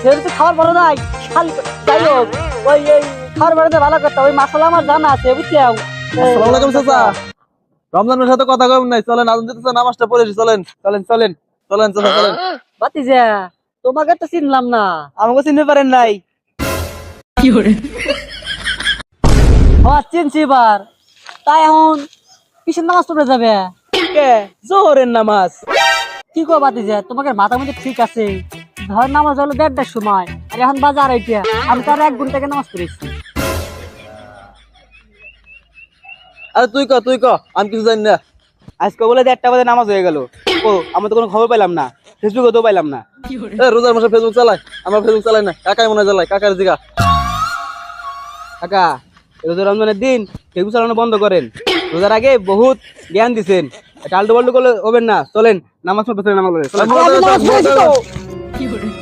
যেহেতু খাবার বড় নাই খালি যাই হোক ওই এই খাবার বাড়িতে ভালো করতে ওই মশলা আমার জানা আছে বুঝছো। আসসালামু আলাইকুম চাচা। রমজানের সাথে কথা কম নাই, চলেন আজান দিতেছে, নামাজটা পড়ে এসি, চলেন চলেন চলেন চলেন চাচা চলেন। ভাতিজা তোমাকে তো চিনলাম না। আমাকে চিনতে পারেন নাই? ও চিনছি এবার। তাই এখন কিসের নামাজ পড়ে যাবে? কে জোহরের নামাজ? কি কো ভাতিজা তোমাকে মাথা মধ্যে ঠিক আছে? ধর নামাজ হলো 1:30টার সময় আর এখন বাজে 2:30। আমি তার 1 ঘন্টা আগে নামাজ পড়েছি। আরে তুই ক আমি কিছু জানি না। আজকে বলে 1:30 বাজে নামাজ হয়ে গেল। ও আমরা তো কোনো খবর পেলাম না, ফেসবুকে তো পাইলাম না। রোজার মাসে ফেসবুক চালাই? আমরা ফেসবুক চালাই না, কাকাই মনে হয় চালাই, কাকার জিগা। কাকা রোজা রমজানের দিন ফেসবুক চালানো বন্ধ করেন। রোজার আগে বহুত জ্ঞান দিছেন, টালটু বাল্টু করলে হবেন না। চলেন নামাজ পড়তে, নামাজ পড়ে আমি নামাজ পড়েছি তো।